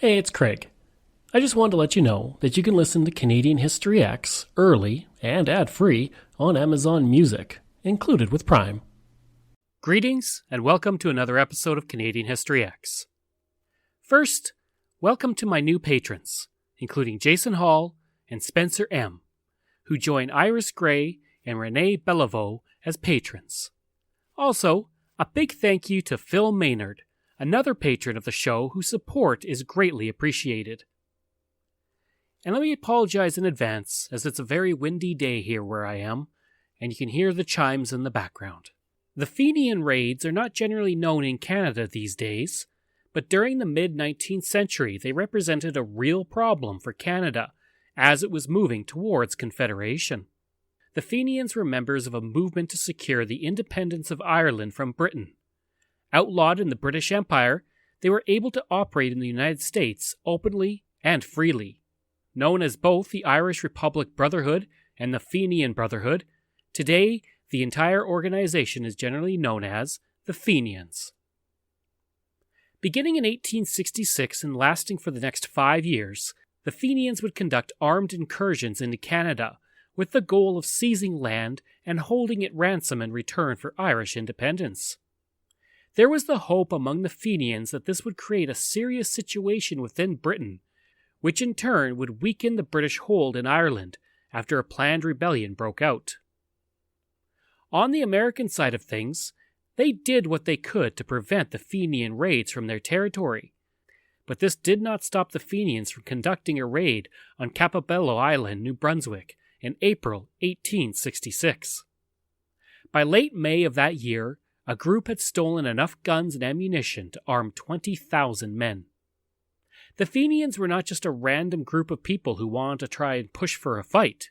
Hey, it's Craig. I just wanted to let you know that you can listen to Canadian History X early and ad-free on Amazon Music, included with Prime. Greetings, and welcome to another episode of Canadian History X. First, welcome to my new patrons, including Jason Hall and Spencer M., who join Iris Gray and Renee Bellevaux as patrons. Also, a big thank you to Phil Maynard, another patron of the show whose support is greatly appreciated. And let me apologize in advance, as it's a very windy day here where I am, and you can hear the chimes in the background. The Fenian raids are not generally known in Canada these days, but during the mid-19th century they represented a real problem for Canada as it was moving towards Confederation. The Fenians were members of a movement to secure the independence of Ireland from Britain. Outlawed in the British Empire, they were able to operate in the United States openly and freely. Known as both the Irish Republic Brotherhood and the Fenian Brotherhood, today the entire organization is generally known as the Fenians. Beginning in 1866 and lasting for the next 5 years, the Fenians would conduct armed incursions into Canada with the goal of seizing land and holding it ransom in return for Irish independence. There was the hope among the Fenians that this would create a serious situation within Britain, which in turn would weaken the British hold in Ireland after a planned rebellion broke out. On the American side of things, they did what they could to prevent the Fenian raids from their territory, but this did not stop the Fenians from conducting a raid on Capobello Island, New Brunswick, in April 1866. By late May of that year, a group had stolen enough guns and ammunition to arm 20,000 men. The Fenians were not just a random group of people who wanted to try and push for a fight.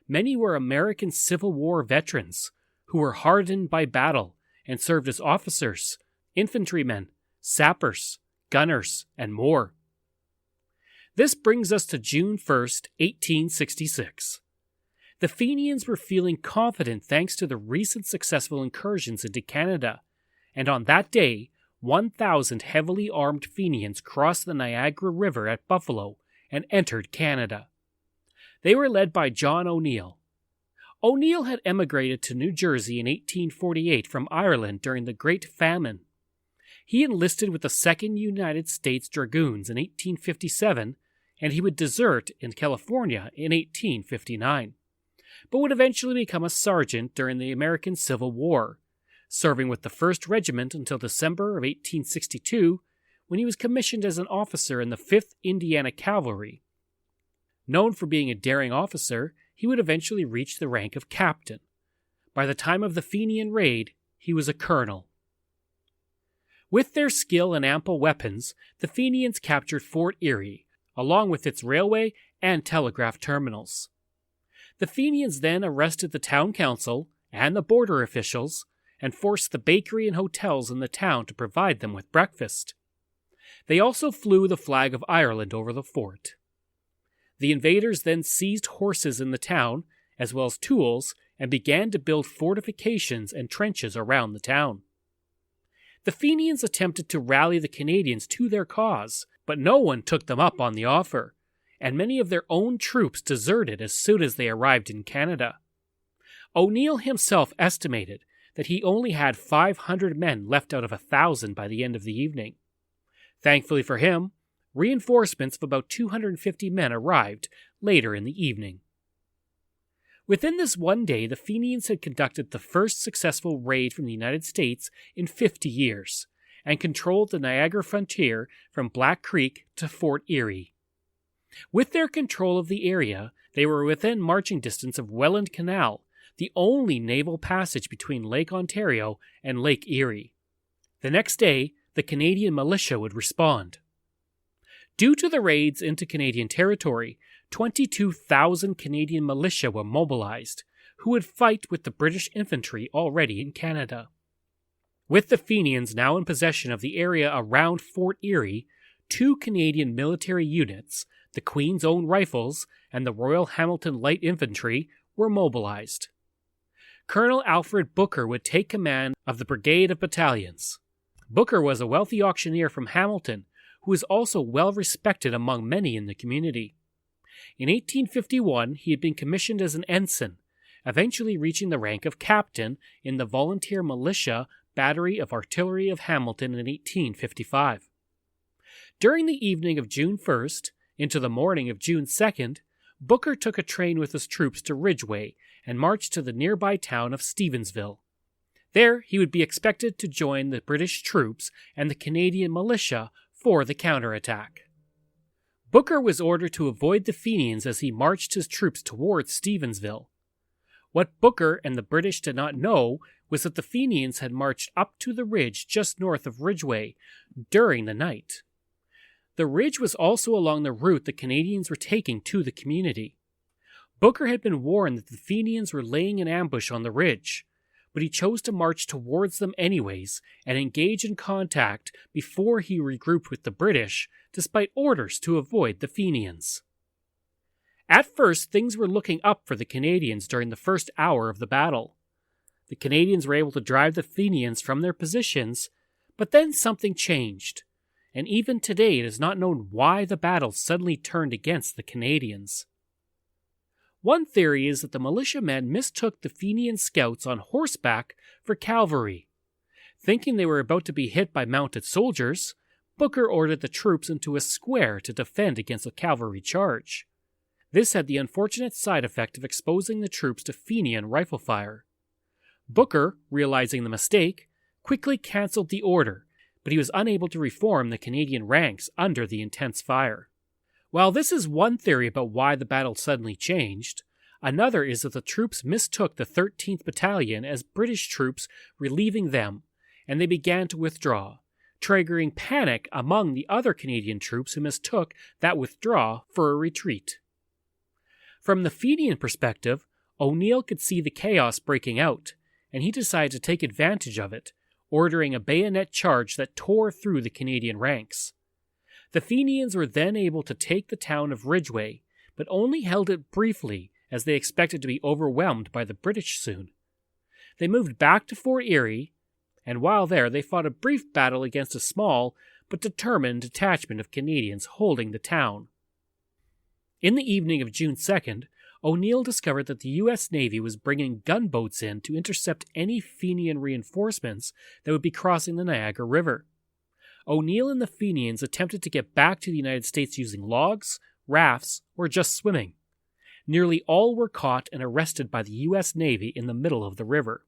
Many were American Civil War veterans who were hardened by battle and served as officers, infantrymen, sappers, gunners, and more. This brings us to June 1st, 1866. The Fenians were feeling confident thanks to the recent successful incursions into Canada, and on that day, 1,000 heavily armed Fenians crossed the Niagara River at Buffalo and entered Canada. They were led by John O'Neill. O'Neill had emigrated to New Jersey in 1848 from Ireland during the Great Famine. He enlisted with the 2nd United States Dragoons in 1857, and he would desert in California in 1859. But would eventually become a sergeant during the American Civil War, serving with the 1st Regiment until December of 1862, when he was commissioned as an officer in the 5th Indiana Cavalry. Known for being a daring officer, he would eventually reach the rank of captain. By the time of the Fenian raid, he was a colonel. With their skill and ample weapons, the Fenians captured Fort Erie, along with its railway and telegraph terminals. The Fenians then arrested the town council and the border officials and forced the bakery and hotels in the town to provide them with breakfast. They also flew the flag of Ireland over the fort. The invaders then seized horses in the town, as well as tools, and began to build fortifications and trenches around the town. The Fenians attempted to rally the Canadians to their cause, but no one took them up on the offer, and many of their own troops deserted as soon as they arrived in Canada. O'Neill himself estimated that he only had 500 men left out of 1,000 by the end of the evening. Thankfully for him, reinforcements of about 250 men arrived later in the evening. Within this one day, the Fenians had conducted the first successful raid from the United States in 50 years, and controlled the Niagara frontier from Black Creek to Fort Erie. With their control of the area, they were within marching distance of Welland Canal, the only naval passage between Lake Ontario and Lake Erie. The next day, the Canadian militia would respond. Due to the raids into Canadian territory, 22,000 Canadian militia were mobilized, who would fight with the British infantry already in Canada. With the Fenians now in possession of the area around Fort Erie, 2 Canadian military units, the Queen's Own Rifles and the Royal Hamilton Light Infantry, were mobilized. Colonel Alfred Booker would take command of the Brigade of Battalions. Booker was a wealthy auctioneer from Hamilton who was also well respected among many in the community. In 1851, he had been commissioned as an ensign, eventually reaching the rank of captain in the volunteer militia battery of artillery of Hamilton in 1855. During the evening of June 1st into the morning of June 2nd, Booker took a train with his troops to Ridgeway and marched to the nearby town of Stevensville. There, he would be expected to join the British troops and the Canadian militia for the counterattack. Booker was ordered to avoid the Fenians as he marched his troops towards Stevensville. What Booker and the British did not know was that the Fenians had marched up to the ridge just north of Ridgeway during the night. The ridge was also along the route the Canadians were taking to the community. Booker had been warned that the Fenians were laying an ambush on the ridge, but he chose to march towards them anyways and engage in contact before he regrouped with the British, despite orders to avoid the Fenians. At first, things were looking up for the Canadians during the first hour of the battle. The Canadians were able to drive the Fenians from their positions, but then something changed, and even today it is not known why the battle suddenly turned against the Canadians. One theory is that the militiamen mistook the Fenian scouts on horseback for cavalry. Thinking they were about to be hit by mounted soldiers, Booker ordered the troops into a square to defend against a cavalry charge. This had the unfortunate side effect of exposing the troops to Fenian rifle fire. Booker, realizing the mistake, quickly cancelled the order, but he was unable to reform the Canadian ranks under the intense fire. While this is one theory about why the battle suddenly changed, another is that the troops mistook the 13th Battalion as British troops relieving them, and they began to withdraw, triggering panic among the other Canadian troops who mistook that withdrawal for a retreat. From the Fenian perspective, O'Neill could see the chaos breaking out, and he decided to take advantage of it, ordering a bayonet charge that tore through the Canadian ranks. The Fenians were then able to take the town of Ridgeway, but only held it briefly as they expected to be overwhelmed by the British soon. They moved back to Fort Erie, and while there they fought a brief battle against a small but determined detachment of Canadians holding the town. In the evening of June 2nd, O'Neill discovered that the U.S. Navy was bringing gunboats in to intercept any Fenian reinforcements that would be crossing the Niagara River. O'Neill and the Fenians attempted to get back to the United States using logs, rafts, or just swimming. Nearly all were caught and arrested by the U.S. Navy in the middle of the river.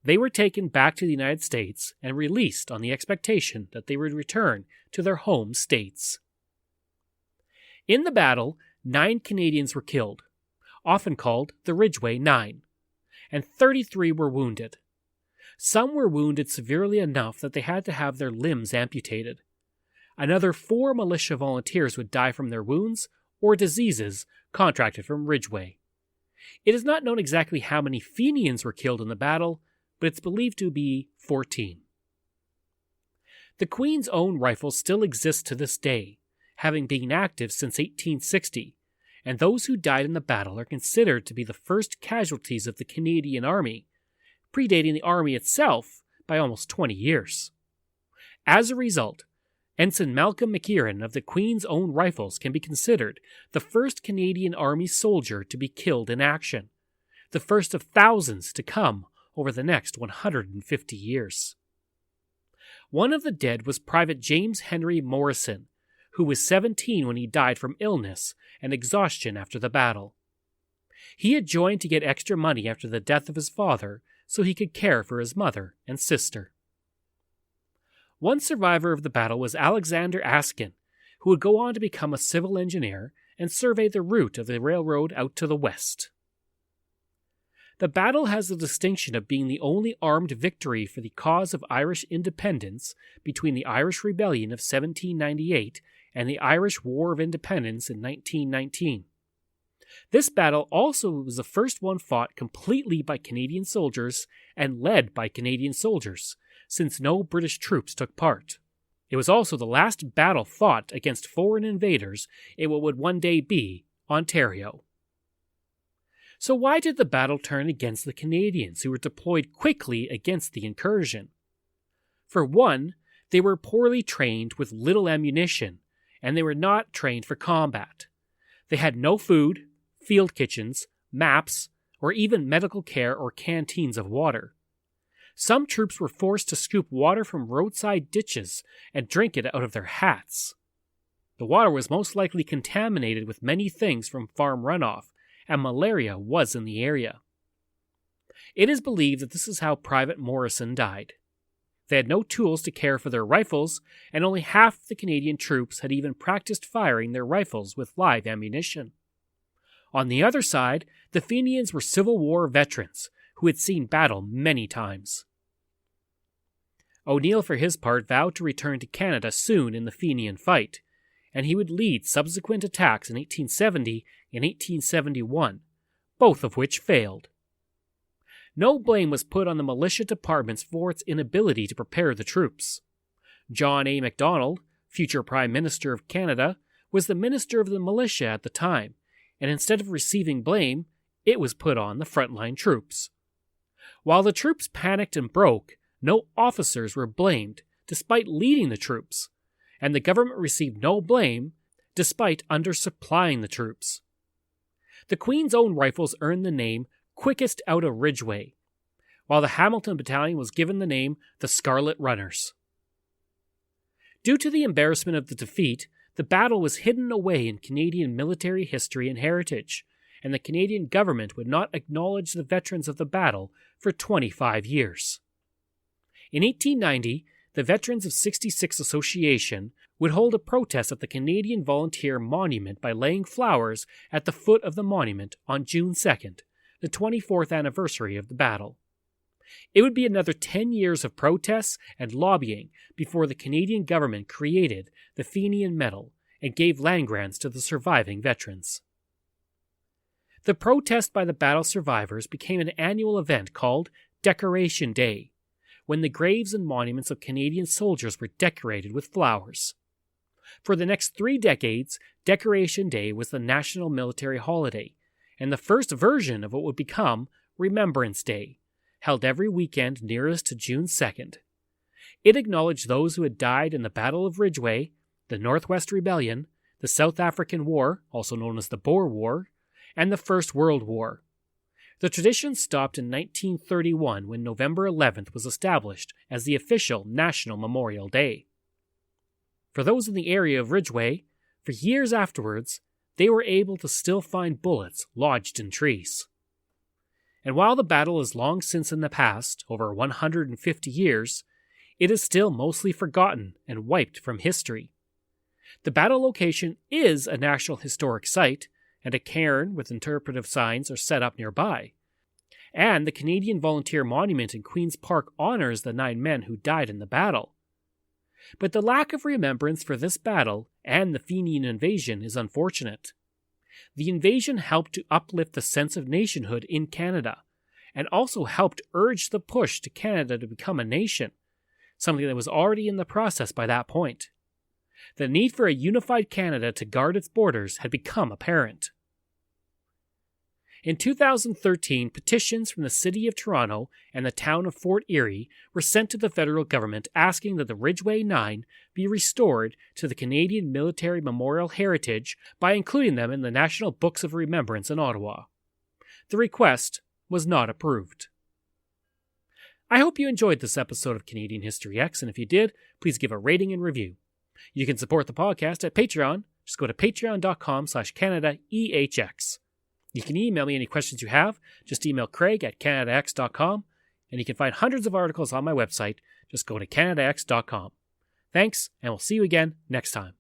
They were taken back to the United States and released on the expectation that they would return to their home states. In the battle, 9 Canadians were killed, often called the Ridgeway 9, and 33 were wounded. Some were wounded severely enough that they had to have their limbs amputated. Another 4 militia volunteers would die from their wounds or diseases contracted from Ridgeway. It is not known exactly how many Fenians were killed in the battle, but it's believed to be 14. The Queen's Own rifle still exists to this day, having been active since 1860, and those who died in the battle are considered to be the first casualties of the Canadian Army, predating the Army itself by almost 20 years. As a result, Ensign Malcolm McEaran of the Queen's Own Rifles can be considered the first Canadian Army soldier to be killed in action, the first of thousands to come over the next 150 years. One of the dead was Private James Henry Morrison, who was 17 when he died from illness and exhaustion after the battle. He had joined to get extra money after the death of his father so he could care for his mother and sister. One survivor of the battle was Alexander Askin, who would go on to become a civil engineer and survey the route of the railroad out to the west. The battle has the distinction of being the only armed victory for the cause of Irish independence between the Irish Rebellion of 1798 and the Irish War of Independence in 1919. This battle also was the first one fought completely by Canadian soldiers and led by Canadian soldiers, since no British troops took part. It was also the last battle fought against foreign invaders in what would one day be Ontario. So why did the battle turn against the Canadians, who were deployed quickly against the incursion? For one, They were poorly trained with little ammunition, and they were not trained for combat. They had no food, field kitchens, maps, or even medical care or canteens of water. Some troops were forced to scoop water from roadside ditches and drink it out of their hats. The water was most likely contaminated with many things from farm runoff, and malaria was in the area. It is believed that this is how Private Morrison died. They had no tools to care for their rifles, and only half the Canadian troops had even practiced firing their rifles with live ammunition. On the other side, the Fenians were Civil War veterans who had seen battle many times. O'Neill, for his part, vowed to return to Canada soon in the Fenian fight, and he would lead subsequent attacks in 1870 and 1871, both of which failed. No blame was put on the militia departments for its inability to prepare the troops. John A. Macdonald, future Prime Minister of Canada, was the Minister of the Militia at the time, and instead of receiving blame, it was put on the frontline troops. While the troops panicked and broke, no officers were blamed, despite leading the troops, and the government received no blame, despite undersupplying the troops. The Queen's Own Rifles earned the name Quickest Out of Ridgeway, while the Hamilton Battalion was given the name the Scarlet Runners. Due to the embarrassment of the defeat, the battle was hidden away in Canadian military history and heritage, and the Canadian government would not acknowledge the veterans of the battle for 25 years. In 1890, the Veterans of 66 Association would hold a protest at the Canadian Volunteer Monument by laying flowers at the foot of the monument on June 2nd, the 24th anniversary of the battle. It would be another 10 years of protests and lobbying before the Canadian government created the Fenian Medal and gave land grants to the surviving veterans. The protest by the battle survivors became an annual event called Decoration Day, when the graves and monuments of Canadian soldiers were decorated with flowers. For the next 3 decades, Decoration Day was the national military holiday, and the first version of what would become Remembrance Day, held every weekend nearest to June 2nd. It acknowledged those who had died in the Battle of Ridgeway, the Northwest Rebellion, the South African War, also known as the Boer War, and the First World War. The tradition stopped in 1931 when November 11th was established as the official National Memorial Day. For those in the area of Ridgeway, for years afterwards, they were able to still find bullets lodged in trees. And while the battle is long since in the past, over 150 years, it is still mostly forgotten and wiped from history. The battle location is a National Historic Site, and a cairn with interpretive signs are set up nearby. And the Canadian Volunteer Monument in Queen's Park honors the 9 men who died in the battle. But the lack of remembrance for this battle and the Fenian invasion is unfortunate. The invasion helped to uplift the sense of nationhood in Canada, and also helped urge the push to Canada to become a nation, something that was already in the process by that point. The need for a unified Canada to guard its borders had become apparent. In 2013, petitions from the City of Toronto and the town of Fort Erie were sent to the federal government asking that the Ridgeway 9 be restored to the Canadian Military Memorial Heritage by including them in the National Books of Remembrance in Ottawa. The request was not approved. I hope you enjoyed this episode of Canadian History X, and if you did, please give a rating and review. You can support the podcast at Patreon. Just go to patreon.com/CanadaEHX. You can email me any questions you have. Just email Craig at CanadaX.com, and you can find hundreds of articles on my website. Just go to CanadaX.com. Thanks, and we'll see you again next time.